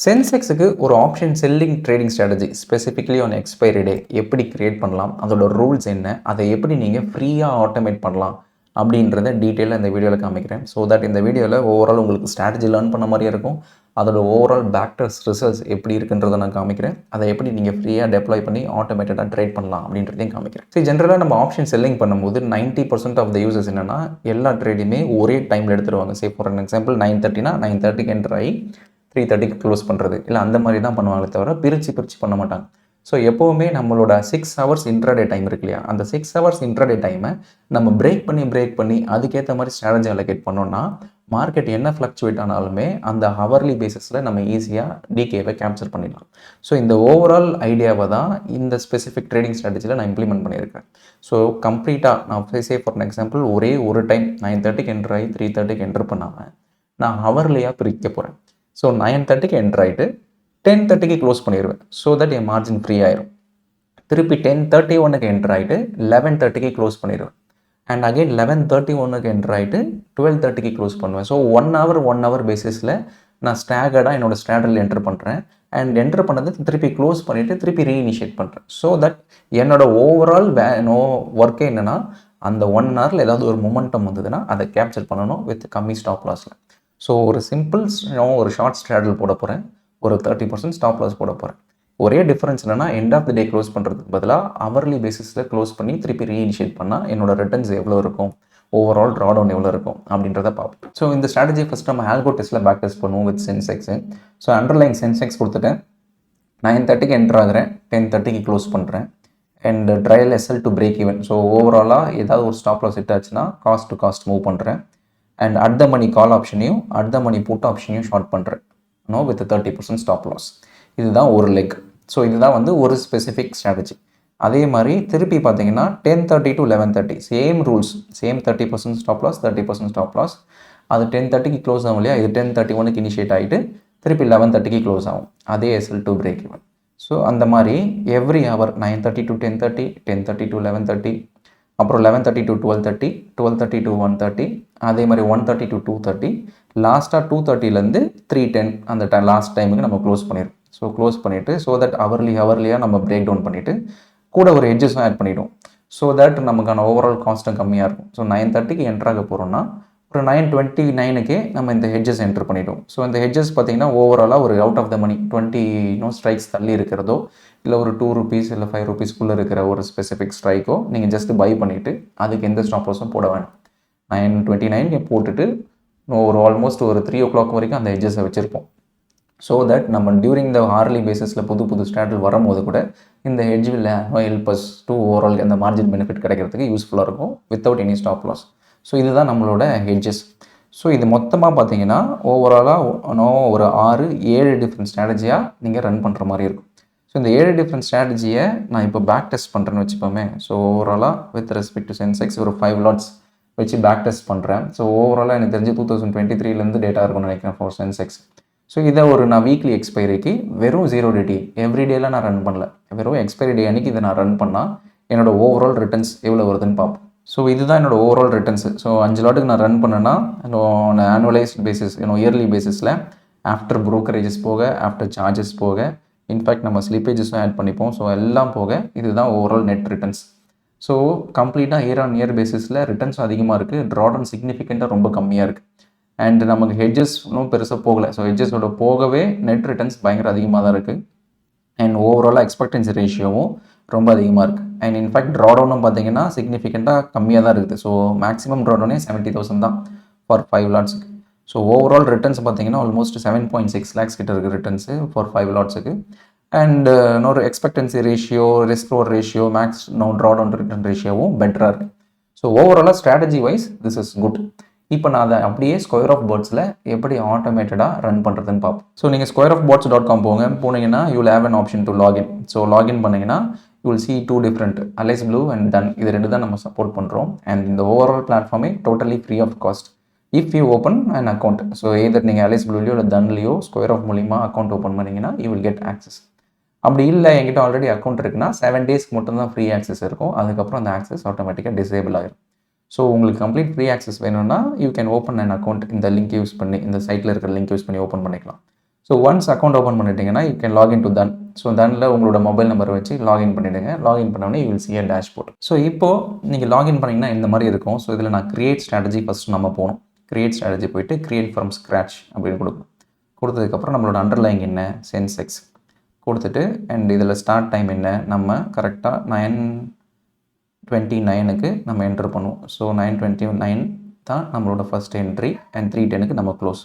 சென்செக்ஸுக்கு ஒரு option selling trading strategy specifically on expiry டே எப்படி create பண்ணலாம், அதோட ரூல்ஸ் என்ன, அதை எப்படி நீங்கள் ஃப்ரீயாக ஆட்டோமேட் பண்ணலாம் அப்படின்றத டீட்டெயிலாக இந்த வீடியோவில் காமிக்கிறேன். ஸோ தட் இந்த வீடியோவில் ஓவரால் உங்களுக்கு ஸ்ட்ராட்டஜி லேர்ன் பண்ண மாதிரியே இருக்கும். அதோட ஓவரால் பேக்டர்ஸ் ரிசல்ட்ஸ் எப்படி இருக்குன்றதை நான் காமிக்கிறேன். அதை எப்படி நீங்கள் ஃப்ரீயாக டெப்ளாய் பண்ணி ஆட்டோமேட்டடாக ட்ரேட் பண்ணலாம் அப்படின்றதையும் காமிக்கிறேன். சரி, ஜென்ரலாக நம்ம ஆப்ஷன் செல்லிங் பண்ணும்போது 90% ஆஃப் த யூசர்ஸ் என்னென்னா எல்லா ட்ரேடையுமே ஒரே டைமில் எடுத்துருவாங்க. சே ஃபார் எக்ஸாம்பிள் 9:30னா 9:30க்கு என்டர் ஆகி 3:30க்கு க்ளோஸ் பண்ணுறது, இல்லை அந்த மாதிரி தான் பண்ணுவாங்களே தவிர பிரித்து பண்ண மாட்டாங்க. ஸோ எப்போவுமே நம்மளோட 6 ஹவர்ஸ் இன்ட்ராடே டைம் இருக்கு இல்லையா, அந்த 6 ஹவர்ஸ் இன்ட்ராடே டைமை நம்ம பிரேக் பண்ணி அதுக்கேற்ற மாதிரி ஸ்ட்ராட்டஜி அலோகேட் பண்ணோம்னா மார்க்கெட் என்ன ஃப்ளக்சுவேட் ஆனாலுமே அந்த ஹவர்லி பேசிஸில் நம்ம ஈஸியாக டிகேவை கேப்சர் பண்ணிடலாம். ஸோ இந்த ஓவரால் ஐடியாவை தான் இந்த ஸ்பெசிஃபிக் ட்ரேடிங் ஸ்ட்ராட்டஜியில் நான் இம்ப்ளிமெண்ட் பண்ணியிருக்கேன். ஸோ கம்ப்ளீட்டாக நான் சே ஃபார் எக்ஸாம்பிள் ஒரே ஒரு டைம் 9:30க்கு என்டர் ஆகி 3:30க்கு என்டர் பண்ணாமல் நான் ஹவர்லியாக பிரிக்க போகிறேன். ஸோ 9:30க்கு என்டர் ஆகிட்டு 10:30க்கு க்ளோஸ் பண்ணிடுவேன். So that N margin free ஆயிரும். திருப்பி 10:31க்கு என்டர் ஆகிட்டு 11:30க்கு க்ளோஸ் பண்ணிடுவேன். அண்ட் அகெயின் 11:31க்கு என்டர் ஆகிட்டு 12:30க்கு க்ளோஸ் பண்ணுவேன். ஸோ 1 ஹவர் பேசிஸில் நான் ஸ்டாகர்டாக என்னோடய ஸ்ட்ராட்டஜியில் என்டர் பண்ணுறேன். அண்ட் என்டர் பண்ணது திருப்பி க்ளோஸ் பண்ணிவிட்டு திருப்பி ரீஇனிஷியேட் பண்ணுறேன். ஸோ தட் என்னோட ஓவரால் ஒர்க்கே என்னென்னா அந்த 1 ஹவரில் ஏதாவது ஒரு மொமெண்டம் வந்ததுன்னா அதை கேப்சர் பண்ணணும் வித் கம்மி ஸ்டாப் லாஸில். ஸோ ஒரு சிம்பிள் ஒரு ஷார்ட் ஸ்ட்ராட்டஜி போட போகிறேன், ஒரு 30% ஸ்டாப் லாஸ் போட போகிறேன். ஒரே டிஃபரன்ஸ் என்னென்னா end of the day close பண்ணுறதுக்கு பதிலாக ஹவர்லி பேசிஸில் க்ளோஸ் பண்ணி திருப்பி ரீஇனிஷியேட் பண்ணால் என்னோட ரிட்டர்ன்ஸ் எவ்வளோ இருக்கும், ஓவரால் ட்ரா டவுன் எவ்வளோ இருக்கும் அப்படின்றத பார்ப்போம். ஸோ இந்த ஸ்ட்ராட்டஜி ஃபஸ்ட் நம்ம ஆல்கோ டெஸ்ட்டில் பேக் டெஸ்ட் பண்ணுவோம் with Sensex. So underline Sensex கொடுத்துட்டேன். 9:30க்கு என்டர் ஆகிறேன், 10:30க்கு க்ளோஸ் பண்ணுறேன். And trail SL to break even. So ஓவராலாக ஏதாவது ஒரு ஸ்டாப் லாஸ் ஹிட் ஆச்சுன்னா காஸ்ட் டு காஸ்ட் மூவ் பண்ணுறேன். And at the money call ஆப்ஷனையும் அட் த மணி புட் ஆப்ஷனையும் ஷார்ட் பண்ணுறேன் வித் 30% ஸ்டாப் லாஸ். இதுதான் ஒரு லெக். ஸோ இதுதான் ஒரு ஸ்பெசிஃபிக் ஸ்ட்ராட்டஜி. அதே மாதிரி திருப்பி பார்த்தீங்கன்னா 10:30 to 11:30 same rules, same 30% stop loss, 30% stop loss. அது 10:30க்கு க்ளோஸ் ஆகும் இல்லையா, இது 10:31க்கு இனிஷியேட் ஆகிட்டு திருப்பி 11:30க்கு க்ளோஸ் ஆகும். அதே SL to break even. So அந்த மாதிரி எவ்ரி ஹவர் 9:30 to 10:30, 10:30 to 11:30, அப்புறம் 11:30 to 12:30, 12:30 to 1:30, அதே மாதிரி 1:30 to 2:30, லாஸ்ட்டாக 2:30லேருந்து 3:10 அந்த லாஸ்ட் டைமுக்கு நம்ம க்ளோஸ் பண்ணிடுவோம். ஸோ க்ளோஸ் பண்ணிவிட்டு ஸோ தட் ஹவர்லியாக நம்ம பிரேக் டவுன் பண்ணிவிட்டு கூட ஒரு எட்ஜஸும் ஆட் பண்ணிவிடுவோம். ஸோ தட் நமக்கான ஓவரால் காஸ்ட்டும் கம்மியாக இருக்கும். ஸோ 9:30க்கு என்ட்ராக போகிறோம்னா ஒரு 9:29க்கே நம்ம இந்த ஹெட்ஜஸ் என்ட்ரு பண்ணிவிட்டோம். ஸோ இந்த ஹெட்ஜஸ் பார்த்திங்கன்னா ஓவராலாக ஒரு out of the money 20 strikes தள்ளி இருக்கிறதோ இல்லை ஒரு ₹2 இல்லை ₹5 இருக்கிற ஒரு ஸ்பெசிஃபிக் ஸ்ட்ரைக்கோ நீங்கள் ஜஸ்ட் பை பண்ணிவிட்டு அதுக்கு எந்த ஸ்டாப் லாஸும் போட வேண்டாம். 9:29 போட்டுட்டு ஒரு ஆல்மோஸ்ட் ஒரு 3 o'clock வரைக்கும் அந்த ஹெட்ஜஸை வச்சுருப்போம். ஸோ தட் நம்ம டியூரிங் த ஹார்லி பேசிஸில் புது ஸ்ட்ராட்டஜி வரும்போது கூட இந்த hedge will help us to overall அந்த மார்ஜின் பெனிஃபிட் கிடைக்கிறதுக்கு யூஸ்ஃபுல்லாக இருக்கும் without any stop loss. So இதுதான் நம்மளோட ஹெட்ஜஸ். ஸோ இது மொத்தமாக பார்த்தீங்கன்னா ஓவராலாக ஒரு 6-7 டிஃப்ரெண்ட் ஸ்ட்ராட்டஜியாக நீங்கள் ரன் பண்ணுற மாதிரி இருக்கும். ஸோ இந்த 7 டிஃப்ரெண்ட் ஸ்ட்ராட்டஜியை நான் இப்போ பேக் டெஸ்ட் பண்ணுறேன்னு வச்சுப்போமே. ஸோ ஓவராலாக வித் ரெஸ்பெக்ட் டு சென்செக்ஸ் ஒரு 5 லாட்ஸ் வச்சு பேக் டெஸ்ட் பண்ணுறேன். ஸோ ஓவராலாக எனக்கு தெரிஞ்சு 2023லேருந்து டேட்டா இருக்கும்னு நினைக்கிறேன் ஃபார் சென்செக்ஸ். ஸோ இதை நான் வீக்லி எக்ஸ்பைரிக்கு வெறும் 0 DT எவ்ரிடேலாம் நான் ரன் பண்ணல, வெறும் எக்ஸ்பைரி டே அன்றைக்கி இதை நான் ரன் பண்ணால் என்னோட ஓவரால் ரிட்டர்ன்ஸ் எவ்வளோ வருதுன்னு பார்ப்போம். ஸோ இதுதான் என்னோடய ஓவரால் ரிட்டர்ன்ஸு. ஸோ 5 லாட்டுக்கு நான் ரன் பண்ணேன்னா ஆனுவலைஸ்ட் பேசிஸ் இயர்லி பேசிஸில் ஆஃப்டர் ப்ரோக்கரேஜஸ் போக, ஆஃப்டர் சார்ஜஸ் போக, இன்ஃபேக்ட் நம்ம ஸ்லிப்பேஜஸும் ஆட் பண்ணிப்போம். ஸோ எல்லாம் போக இதுதான் ஓவரால் நெட் ரிட்டர்ன்ஸ். ஸோ கம்ப்ளீட்டாக இயர் ஆன் இயர் பேசிஸில் ரிட்டர்ன்ஸ் அதிகமாக இருக்குது, ட்ராடவுன் சிக்னிஃபிகண்ட்டாக ரொம்ப கம்மியாக இருக்குது. அண்ட் நமக்கு ஹெட்ஜஸ் இன்னும் பெருசாக போகலை. ஸோ ஹெட்ஜஸோட போகவே நெட் ரிட்டர்ன்ஸ் பயங்கர அதிகமாக தான் இருக்குது. அண்ட் ஓவராலாக எக்ஸ்பெக்டன்சி ரேஷியோவும் ரொம்ப அதிகமாக இருக்குது. அண்ட் இன்ஃபேக்ட் ட்ராடவுனும் பார்த்தீங்கன்னா சிக்னிஃபிகண்ட்டாக கம்மியாக தான் இருக்குது. ஸோ மேக்ஸிமம் ட்ராடவுனே 70,000 தான் ஃபார் 5 லாட்ஸுக்கு. ஸோ ஓவரால் ரிட்டர்ன்ஸ் பார்த்தீங்கன்னா ஆல்மோஸ்ட் 7.6 lakhs கிட்ட இருக்குது ரிட்டர்ன்ஸு ஃபார் 5 லாட்ஸுக்கு. அண்ட் இன்னொரு expectancy ratio, risk reward ratio, drawdown return ரேஷியோவும் பெட்டராக இருக்குது. ஸோ ஓவராலாக strategy wise this is good. இப்போ நான் அதை அப்படியே ஸ்கொயர் ஆஃப் பேர்ட்ஸில் எப்படி ஆட்டோமேட்டடாக ரன் பண்ணுறதுன்னு பார்ப்போம். ஸோ நீங்கள் squareofbirds.com போனீங்கன்னா you will have an option to login. So login பண்ணிங்கன்னா you will see 2 different Alice Blue and Done. இது 2 தான் நம்ம சப்போர்ட் பண்ணுறோம். அண்ட் இந்த ஓவரால் பிளாட்ஃபார்மே totally free of cost if you open an account. So either நீங்கள் Alice Blueலையோ இல்லை Dunலையோ ஸ்கொயர் ஆஃப் மூலிமா அக்கௌண்ட் ஓப்பன் பண்ணிங்கன்னா யூ வில் கெட் ஆக்சஸ். அப்படி இல்லை என்கிட்ட ஆல்ரெடி அக்கௌண்ட் இருக்குன்னா 7 டேஸ்க்கு மட்டும்தான் ஃப்ரீ ஆக்சஸ் இருக்கும். அதுக்கப்புறம் அந்த ஆக்சஸ் ஆட்டோமேட்டிக்காக டிசேபிள் ஆகிடும். ஸோ உங்களுக்கு கம்ப்ளீட் ஃப்ரீ ஆக்சஸ் வேணும்னா you can open an account. இந்த லிங்க் யூஸ் பண்ணி, இந்த சைட்டில் இருக்கிற லிங்க் யூஸ் பண்ணி ஓப்பன் பண்ணிக்கலாம். ஸோ ஒன்ஸ் அக்கௌண்ட் ஓப்பன் பண்ணிட்டீங்கன்னா you can login to Dhan. So தனில் உங்களோட மொபைல் நம்பரை வச்சு லாகின் பண்ணிவிடுங்க. லாகின் பண்ணோடனே you will see a dashboard. So இப்போது நீங்கள் லாகின் பண்ணிங்கன்னா இந்த மாதிரி இருக்கும். ஸோ இதில் நான் கிரியேட் ஸ்ட்ராட்டஜி ஃபஸ்ட் நம்ம போகணும். கிரியேட் ஸ்ட்ராட்டஜி போயிட்டு கிரியேட் ஃப்ரம் ஸ்க்ராட்ச் அப்படின்னு கொடுக்கும். கொடுத்ததுக்கப்புறம் நம்மளோட அண்டர்லைங் என்ன, சென்செக்ஸ் கொடுத்துட்டு அண்ட் இதில் ஸ்டார்ட் டைம் என்ன, நம்ம கரெக்டாக 9:29க்கு நம்ம என்ட்ரு பண்ணுவோம். ஸோ 9:29 தான் நம்மளோட ஃபஸ்ட் என்ட்ரி அண்ட் 3:10க்கு நம்ம க்ளோஸ்.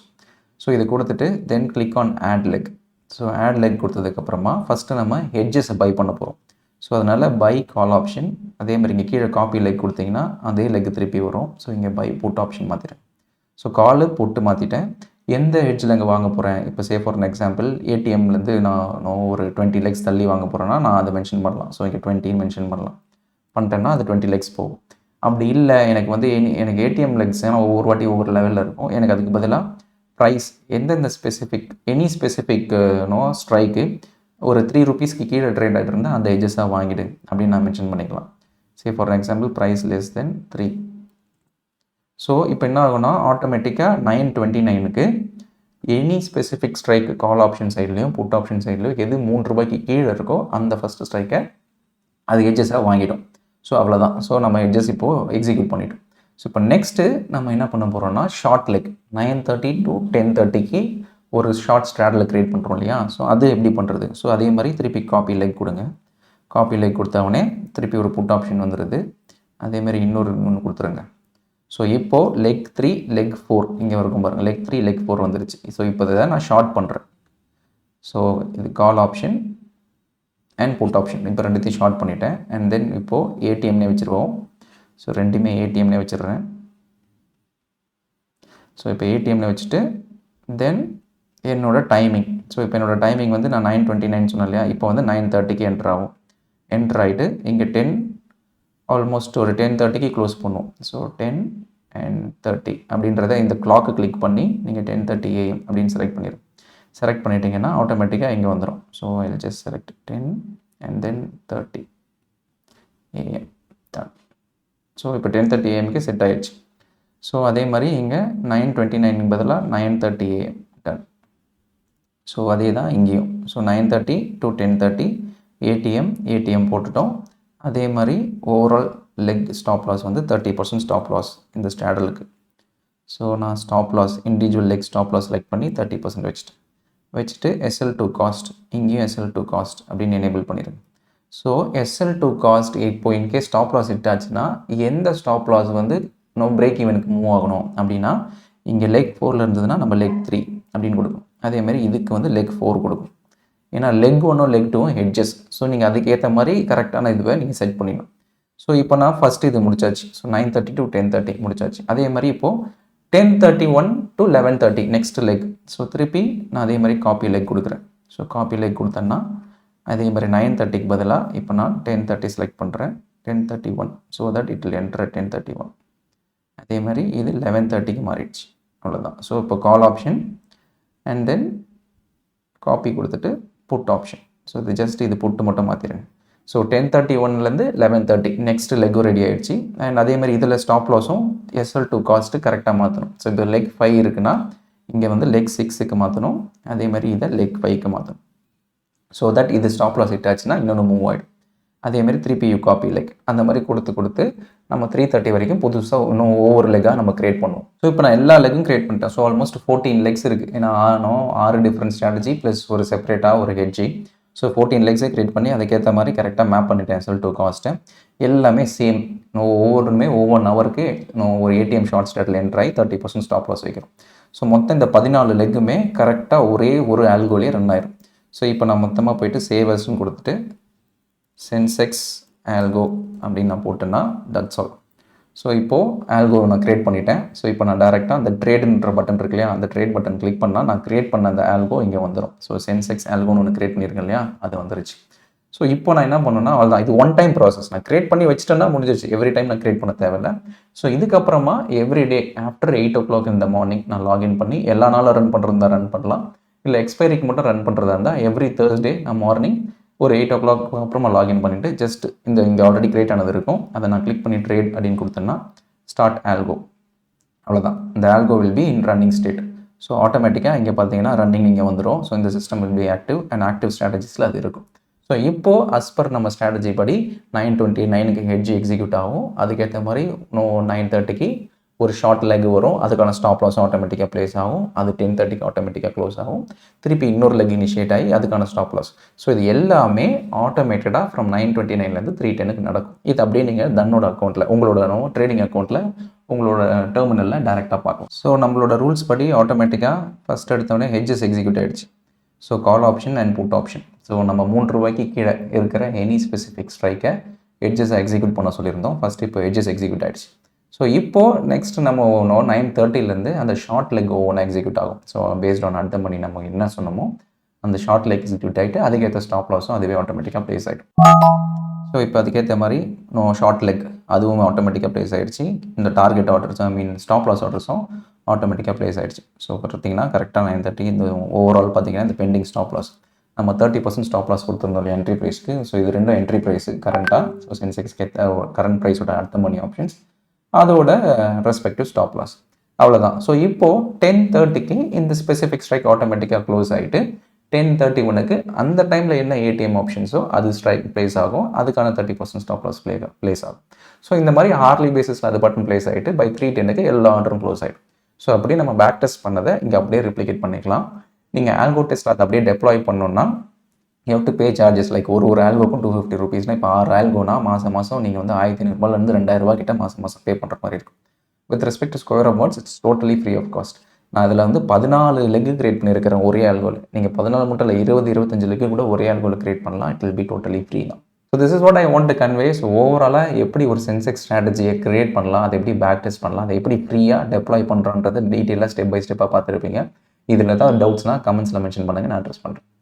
ஸோ இது கொடுத்துட்டு then click on add leg. So add leg கொடுத்ததுக்கப்புறமா ஃபஸ்ட்டு நம்ம ஹெட்ஜஸை பை பண்ண போகிறோம். ஸோ அதனால் பை கால் ஆப்ஷன், அதே மாதிரி இங்கே கீழே காப்பி லெக் கொடுத்தீங்கன்னா அதே லெக் திருப்பி வரும். ஸோ இங்கே பை புட் ஆப்ஷன் மாற்றிட்டேன். ஸோ காலு புட்டு மாற்றிட்டேன். எந்த ஹெட்ஜில் இங்கே வாங்க போகிறேன், இப்போ சே ஃபார் அன் எக்ஸாம்பிள் ஏடிஎம்லேருந்து நான் ஒரு 20 லெக்ஸ் தள்ளி வாங்க போகிறேன்னா நான் அதை மென்ஷன் பண்ணலாம். ஸோ இங்கே 20 மென்ஷன் பண்ணலாம். பண்ணிட்டேன்னா அது 20 லெக்ஸ் போகும். அப்படி இல்லை எனக்கு வந்து எனக்கு ஏடிஎம் லெக்ஸ் ஏன்னா ஒவ்வொரு வாட்டி ஒவ்வொரு லெவலில் இருக்கும். எனக்கு அதுக்கு பதிலாக ப்ரைஸ் எந்தெந்த ஸ்பெசிஃபிக் எனி ஸ்பெசிஃபிக் ஸ்ட்ரைக்கு ஒரு 3 ரூபீஸ்க்கு கீழே ட்ரேட் ஆகிட்டு இருந்தால் அந்த ஹெட்ஜஸாக வாங்கிடு அப்படின்னு நான் மென்ஷன் பண்ணிக்கலாம். Say for example price less than 3. So இப்போ என்ன ஆகும்னா ஆட்டோமேட்டிக்காக 9:29க்கு any specific strike call option சைட்லேயும் புட் ஆப்ஷன் சைட்லேயும் எது 3 ரூபாய்க்கு கீழே இருக்கோ அந்த ஃபஸ்ட்டு ஸ்ட்ரைக்கை அது ஹெட்ஜஸாக வாங்கிடும். ஸோ அவ்வளோதான். ஸோ நம்ம ஹெட்ஜஸ் இப்போது எக்ஸிக்யூட் பண்ணிட்டோம். ஸோ இப்போ நெக்ஸ்ட்டு நம்ம என்ன பண்ண போகிறோம்னா ஷார்ட் லெக் 9:30 to 10:30க்கு ஒரு ஷார்ட் ஸ்ட்ராடில் க்ரியேட் பண்ணுறோம் இல்லையா. ஸோ அது எப்படி பண்ணுறது. ஸோ அதே மாதிரி திருப்பி காப்பி லெக் கொடுங்க. காப்பி லெக் கொடுத்தவொடனே திருப்பி ஒரு புட் ஆப்ஷன் வந்துடுது. அதேமாதிரி ஒன்று கொடுத்துருங்க. ஸோ இப்போது லெக் 3 லெக் 4 இங்கே இருக்கும் பாருங்கள். லெக் 3 லெக் 4 வந்துருச்சு. ஸோ இப்போ இதை நான் ஷார்ட் பண்ணுறேன். ஸோ இது call option and put option இப்போ ரெண்டுத்தையும் ஷார்ட் பண்ணிட்டேன். அண்ட் தென் இப்போது ஏடிஎம்னே வச்சுருவோம். ஸோ ரெண்டுமே ஏடிஎம்னே வச்சிடுறேன். ஸோ இப்போ ஏடிஎம்னே வச்சுட்டு தென் என்னோடய டைமிங். ஸோ இப்போ என்னோடய டைமிங் வந்து நான் 9:29 சொன்னேன் இல்லையா. இப்போ வந்து 9:30க்கு என்ட்ரு ஆகும். என்ட்ரு ஆகிட்டு இங்கே 10 ஆல்மோஸ்ட் ஒரு 10:30க்கு க்ளோஸ் பண்ணுவோம். ஸோ 10 and 30 அப்படின்றத இந்த கிளாக்கு கிளிக் பண்ணி நீங்கள் 10:30 AM அப்படின்னு செலக்ட் பண்ணிடுங்க. செலக்ட் பண்ணிட்டீங்கன்னா ஆட்டோமேட்டிக்காக இங்கே வந்துடும். So I will just select 10 and then 30 AM தான். ஸோ இப்போ 10:30 AMக்கு செட் ஆகிடுச்சு. ஸோ அதே மாதிரி இங்கே 9:29க்கு பதிலாக 9:30 AM டன். ஸோ அதே தான் இங்கேயும். ஸோ 9:30 to 10:30 ஏடிஎம் போட்டுட்டோம். அதே மாதிரி ஓவரால் லெக் ஸ்டாப் லாஸ் வந்து 30% ஸ்டாப் லாஸ் இந்த ஸ்ட்ராடலுக்கு. ஸோ நான் stop loss individual leg stop loss select பண்ணி 30% வச்சுட்டு SL2 காஸ்ட் இங்கேயும் SL2 காஸ்ட் அப்படின்னு எனேபிள் பண்ணிடுங்க. ஸோ SL2 காஸ்ட் இப்போ இன்கேஸ் ஸ்டாப் லாஸ் ஹிட் ஆச்சுன்னா எந்த ஸ்டாப் லாஸ் வந்து பிரேக் ஈவனுக்கு மூவ் ஆகணும் அப்படின்னா இங்கே லெக் 4 இருந்ததுன்னா நம்ம லெக் 3 அப்படின்னு கொடுக்கும். அதேமாதிரி இதுக்கு வந்து லெக் 4 கொடுக்கும். ஏன்னா லெக் 1 லெக் 2 ஹெட்ஜஸ். ஸோ நீங்கள் அதுக்கேற்ற மாதிரி கரெக்டான இதுவை நீங்கள் செட் பண்ணிடணும். ஸோ இப்போ நான் ஃபஸ்ட்டு இது முடிச்சாச்சு. ஸோ 9:30 to 10:30 முடிச்சாச்சு. அதே மாதிரி இப்போது 10:31 to 11:30 நெக்ஸ்ட் லெக். ஸோ திருப்பி நான் அதே மாதிரி காப்பி லெக் கொடுக்குறேன். ஸோ காப்பி லெக் கொடுத்தேன்னா அதே மாதிரி 9:30க்கு பதிலாக இப்போ நான் 10:30 செலக்ட் பண்ணுறேன். 10:31 so that it will enter 10:31. அதே மாதிரி இது 11:30க்கு மாறிடுச்சு. அவ்வளோதான். ஸோ இப்போ call option and then copy கொடுத்துட்டு புட் ஆப்ஷன். ஸோ இது ஜஸ்ட் இது புட்டு மட்டும் மாற்றிடுங்க. ஸோ 10:31லேருந்து 11:30 நெக்ஸ்ட் லெக்கும் ரெடி ஆகிடுச்சு. அண்ட் அதே மாதிரி இதில் ஸ்டாப் லாஸும் SL2 காஸ்ட்டு கரெக்டாக மாற்றணும். ஸோ இப்போ லெக் 5 இருக்குன்னா இங்கே வந்து லெக் 6க்கு மாற்றணும். அதே மாதிரி இதை லெக் 5க்கு மாற்றணும். ஸோ தட் இது ஸ்டாப் லாஸ் ஹிட் ஆச்சுன்னா இன்னொன்று மூவ் ஆகிடும். அதேமாதிரி திருப்பி காப்பி லெக் அந்த மாதிரி கொடுத்து நம்ம 3:30 வரைக்கும் புதுசாக இன்னும் ஒவ்வொரு லெக்காக நம்ம கிரியேட் பண்ணுவோம். ஸோ இப்போ நான் எல்லா லெக்கும் கிரியேட் பண்ணிட்டேன். ஸோ ஆல்மோஸ்ட் 14 லெக்ஸ் இருக்குது. ஏன்னா 6 டிஃப்ரெண்ட் ஸ்ட்ராட்டஜி ப்ளஸ் ஒரு செப்பரேட்டாக ஒரு ஹெட்ஜி. ஸோ 14 லெக்ஸை கிரியேட் பண்ணி அதுக்கேற்ற மாதிரி கரெக்டாக மேப் பண்ணிட்டேன் SL2 காஸ்ட்டை. எல்லாமே சேம். ஒவ்வொன்றுமே ஒவ்வொரு ஹவருக்கு ஒரு ஏடிஎம் ஷார்ட் ஸ்டாட்டில் என்ட்ரு ஆகி 30% ஸ்டாப் லாஸ் வைக்கிறோம். ஸோ மொத்தம் இந்த 14 லெக்குமே கரெக்டாக ஒரே ஒரு ஆல்கோலே ரன் ஆயிரும். ஸோ இப்போ நான் மொத்தமாக போயிட்டு சேவர்ஸ்ன்னு கொடுத்துட்டு சென்செக்ஸ் ஆல்கோ அப்படின்னு நான் போட்டேன்னா தட்ஸ் ஆல். ஸோ இப்போது ஆல்கோ நான் க்ரியேட் பண்ணிட்டேன். ஸோ இப்போ நான் டேரெக்டாக அந்த ட்ரேடுன்ற பட்டன் இருக்கு இல்லையா, அந்த ட்ரேட் பட்டன் கிளிக் பண்ணால் நான் க்ரியேட் பண்ண அந்த ஆல்கோ இங்கே வந்துடும். ஸோ சென்செக்ஸ் ஆல்கோன்னு ஒன்று க்ரியேட் பண்ணியிருக்கேன் இல்லையா, அது வந்துருச்சு. ஸோ இப்போ நான் என்ன பண்ணேன்னா அவ்வளோதான். இது ஒன் டைம் ப்ராசஸ். நான் க்ரியேட் பண்ணி வச்சுட்டேன்னா முடிஞ்சிச்சு. எவ்ரி டைம் நான் க்ரியேட் பண்ண தேவையில்லை. ஸோ இதுக்கப்புறமா எவ்ரி டே ஆஃப்டர் 8 o'clock இந்த மார்னிங் நான் லாகின் பண்ணி எல்லா நாளும் ரன் பண்ணுறதா ரன் பண்ணலாம். இல்லை எக்ஸ்பைரிக்கு மட்டும் ரன் பண்ணுறதா இருந்தால் எவ்ரி தேர்ஸ்டே நான் மார்னிங் ஒரு 8 o'clock அப்புறமா லாகின் பண்ணிவிட்டு ஜஸ்ட் இங்கே ஆல்ரெடி கிரியேட் ஆனது இருக்கும், அதை நான் கிளிக் பண்ணி ட்ரேட் அப்படின்னு கொடுத்தேன்னா ஸ்டார்ட் ஆல்கோ. அவ்வளோதான். இந்த algo will be in running state. So ஆட்டோமேட்டிக்காக இங்கே பார்த்தீங்கன்னா ரன்னிங் இங்கே வந்துடும். ஸோ இந்த system will be active and active ஸ்ட்ராட்டஜிஸில் அது இருக்கும். ஸோ இப்போது அஸ்பர் நம்ம ஸ்ட்ராட்டஜி படி 9:29க்கு ஹெட்ஜ் எக்ஸிக்யூட் ஆகும். அதுக்கேற்ற மாதிரி 9:30க்கு ஒரு ஷார்ட் லெக் வரும். அதுக்கான ஸ்டாப் லாஸ் ஆட்டோமேட்டிக்காக ப்ளேஸ் ஆகும். அது 10:30க்கு ஆட்டோமேட்டிக்காக க்ளோஸ் ஆகும். திருப்பி இன்னொரு லெக் இனிஷியேட் ஆகி அதுக்கான ஸ்டாப் லாஸ். ஸோ இது எல்லாமே ஆட்டோமேட்டடாக ஃப்ரம் 9:29லேருந்து 3:10க்கு நடக்கும். இது அப்படியே நீங்கள் தன்னோட அக்கௌண்ட்டில் உங்களோட ட்ரேடிங் அக்கௌண்ட்டில் உங்களோட டெர்மினலில் டேரெக்டாக பார்க்கலாம். ஸோ நம்மளோட ரூல்ஸ் படி ஆட்டோமேட்டிக்காக ஃபஸ்ட் எடுத்தோடனே ஹெட்ஜஸ் எக்ஸிக்யூட் ஆகிடுச்சு. So call option and put option. So நம்ம ₹3 கீழே இருக்கிற எனி ஸ்பெசிஃபிக் ஸ்ட்ரைக்கை ஹெட்ஜஸை எக்ஸிக்யூட் பண்ண சொல்லியிருந்தோம். ஃபஸ்ட்டு இப்போ ஹெட்ஜஸ் எக்ஸிக்யூட் ஆகிடுச்சு. ஸோ இப்போது நெக்ஸ்ட் நம்ம 9:30லேருந்து அந்த ஷார்ட் லெக் ஒவ்வொன்றா எக்ஸிக்யூட் ஆகும். ஸோ பேஸ்ட் ஆன் அடுத்த மணி நம்ம என்ன சொன்னமோ அந்த ஷார்ட் லெக் எக்ஸிக்யூட் ஆகிட்டு அதுக்கேற்ற ஸ்டாப் லாஸும் அதுவே ஆட்டோமேட்டிக்காக ப்ளேஸ் ஆகிடும். ஸோ இப்போ அதுக்கேற்ற மாதிரி ஷார்ட் லெக் அதுவும் ஆட்டோமேட்டிக்காக ப்ளேஸ் ஆகிடுச்சு. இந்த டார்கெட் ஆர்டர்ஸ் ஸ்டாப் லாஸ் ஆர்டர்ஸும் ஆட்டோமேட்டிக்காக ப்ளேஸ் ஆகிடுச்சு. ஸோ பார்த்தீங்கன்னா கரெக்டாக 9:30 இந்த ஓவரால் பார்த்தீங்கன்னா இந்த பெண்டிங் ஸ்டாப் லாஸ் நம்ம 30% ஸ்டாப் லாஸ் கொடுத்துருந்தோம் என்ட்ரி ப்ரைஸ்க்கு. ஸோ இது ரெண்டும் என்ட்ரி ப்ரைஸு கரண்ட்டாக. ஸோ சென்செக்ஸ்க்கு கரண்ட் ப்ரைஸோட அடுத்த மணி ஆப்ஷன்ஸ் அதோட ரெஸ்பெக்டிவ் ஸ்டாப் லாஸ் அவ்வளோதான். ஸோ இப்போது 10:30க்கு இந்த ஸ்பெசிஃபிக் ஸ்ட்ரைக் ஆட்டோமேட்டிக்காக க்ளோஸ் ஆகிட்டு 10:31க்கு அந்த டைமில் என்ன ஏடிஎம் ஆப்ஷன்ஸோ அது ஸ்ட்ரைக் ப்ளேஸ் ஆகும். அதுக்கான 30% ஸ்டாப் லாஸ் ப்ளேஸ் ஆகும். ஸோ இந்த மாதிரி ஹார்லி பேசிஸில் அது பட்டன் ப்ளேஸ் ஆகிட்டு பை 3:10க்கு எல்லா ஆர்டரும் க்ளோஸ் ஆகிடும். ஸோ அப்படியே நம்ம பேக் டெஸ்ட் பண்ணதை இங்கே அப்படியே ரிப்ளிகேட் பண்ணிக்கலாம். நீங்கள் ஆல்கோ டெஸ்ட் அதை அப்படியே டெப்ளாய் பண்ணணுன்னா you have to pay charges like ஒரு ஆல்கோக்கும் ₹250. இப்போ 6 ஆல்கோனா மாதம் நீங்கள் வந்து ₹1500 ₹2000 கிட்ட மாதம் பே பண்ணுற மாதிரி இருக்கும். With respect to square of words it's totally free of cost. நான் அதில் வந்து 14 லெக்கு கிரியேட் பண்ணியிருக்கிறேன் ஒரே ஆல்கோவில். நீங்கள் 14 மட்டும் இல்லை 20-25 லெக்கு கூட ஒரே ஆல்கோவில் கிரியேட் பண்ணலாம். It will be totally free தான். So this is what I want to convey. So ஓவராலாக எப்படி ஒரு சென்செக்ஸ் ஸ்ட்ராட்டஜியை கிரியேட் பண்ணலாம், அதை எப்படி பேக் டெஸ்ட் பண்ணலாம், அதை எப்படி ஃப்ரீயாக டெப்ளாய் பண்ணுறோன்றதை டீட்டெயிலாக ஸ்டெப் பை ஸ்டெப்பாக பார்த்துருப்பீங்க. இதில் ஏதாவது டவுட்ஸ்னால் கமெண்ட்ஸில் மென்ஷன் பண்ணுங்கள், நான் அட்ரஸ் பண்ணுறேன்.